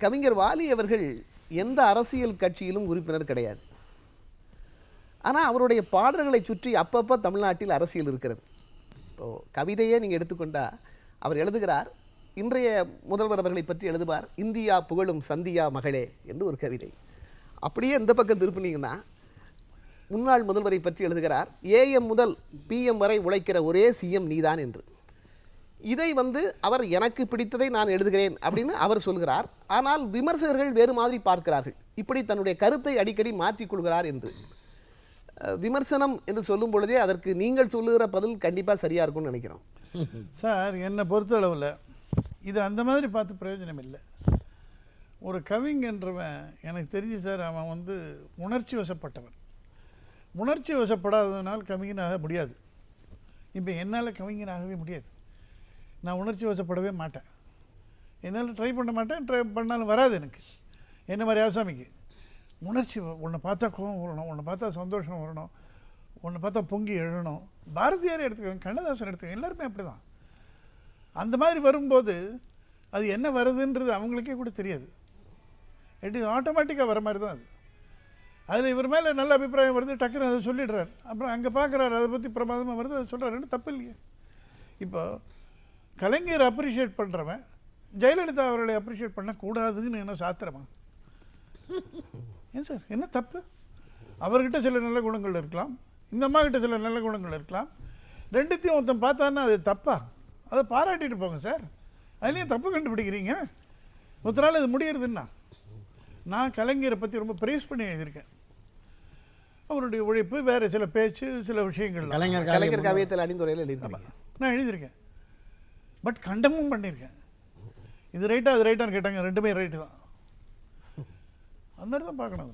கவிஞர் வாலி அவர்கள் எந்த அரசியல் கட்சியிலும் உறுப்பினர் கிடையாது. ஆனால் அவருடைய பாடல்களை சுற்றி அப்பப்போ தமிழ்நாட்டில் அரசியல் இருக்கிறது. இப்போ கவிதையே நீங்கள் எடுத்துக்கொண்டா அவர் எழுதுகிறார், இன்றைய முதல்வர் அவர்களை பற்றி எழுதுவார், இந்தியா புகழும் சந்தியா மகளே என்று ஒரு கவிதை. அப்படியே இந்த பக்கம் திருப்பினீங்கன்னா முன்னாள் முதல்வரை பற்றி எழுதுகிறார், ஏஎம் முதல் பிஎம் வரை உழைக்கிற ஒரே சிஎம் நீதான் என்று. இதை அவர் எனக்கு பிடித்ததை நான் எழுதுகிறேன் அப்படின்னு அவர் சொல்கிறார். ஆனால் விமர்சகர்கள் வேறு மாதிரி பார்க்கிறார்கள், இப்படி தன்னுடைய கருத்தை அடிக்கடி மாற்றிக்கொள்கிறார் என்று. விமர்சனம் என்று சொல்லும் பொழுதே அதற்கு நீங்கள் சொல்லுகிற பதில் கண்டிப்பாக சரியாக இருக்கும்னு நினைக்கிறோம். சார் என்னை பொறுத்தளவில் இது அந்த மாதிரி பார்த்து பிரயோஜனம் இல்லை. ஒரு கவிஞன்றவன் எனக்கு தெரிஞ்சு சார் அவன் உணர்ச்சி வசப்பட்டவன். உணர்ச்சி வசப்படாததுனால் கவிஞனாக முடியாது. இப்போ என்னால் கவிஞனாகவே முடியாது. நான் உணர்ச்சி வசப்படவே மாட்டேன். என்னால் ட்ரை பண்ண மாட்டேன், ட்ரை பண்ணாலும் வராது எனக்கு. என்ன மாதிரி ஆசாமிக்கு உணர்ச்சி, உன்னை பார்த்தா கோவம் வரணும், உன்னை பார்த்தா சந்தோஷம் வரணும், உன்னை பார்த்தா பொங்கி எழணும். பாரதியார் எடுத்துக்கோங்க, கண்ணதாசன் எடுத்துக்கோங்க, எல்லாருமே அப்படி தான். அந்த மாதிரி வரும்போது அது என்ன வருதுன்றது அவங்களுக்கே கூட தெரியாது. இது ஆட்டோமேட்டிக்காக வர மாதிரி தான் அது. அதில் இவர் மேலே நல்ல அபிப்பிராயம் வருது, டக்குன்னு அதை சொல்லிடுறார். அப்புறம் அங்கே பார்க்குறாரு, அதை பற்றி பிரமாதமாக வருது, அதை சொல்கிறாருன்னு தப்பு இல்லையே. இப்போ கலைஞர் அப்ரிஷியேட் பண்ணுறவன் ஜெயலலிதா அவர்களை அப்ரிஷியேட் பண்ணக்கூடாதுன்னு என்ன சாத்திரமா? ஏன் சார் என்ன தப்பு? அவர்கிட்ட சில நல்ல குணங்கள் இருக்கலாம், இந்த அம்மா கிட்ட சில நல்ல குணங்கள் இருக்கலாம். ரெண்டுத்தையும் ஒருத்தன் பார்த்தான்னா அது தப்பா? அதை பாராட்டிட்டு போங்க சார். அதுலேயும் தப்பு கண்டுபிடிக்கிறீங்க. ஒருத்தரால் அது முடியறதுன்னா. நான் கலைஞரை பற்றி ரொம்ப ப்ரைஸ் பண்ணி எழுதியிருக்கேன். அவருடைய உழைப்பு, வேறு சில பேச்சு, சில விஷயங்கள் கலைஞர் காவியத்தில் அணிந்துரையில் எழுதியிருக்கேன். நான் எழுதியிருக்கேன். பட் கண்டமும் பண்ணியிருக்கேன். இது ரைட்டா அது ரைட்டான்னு கேட்டாங்க, ரெண்டுமே ரைட்டு தான். அந்த மாதிரி தான் பார்க்கணும்.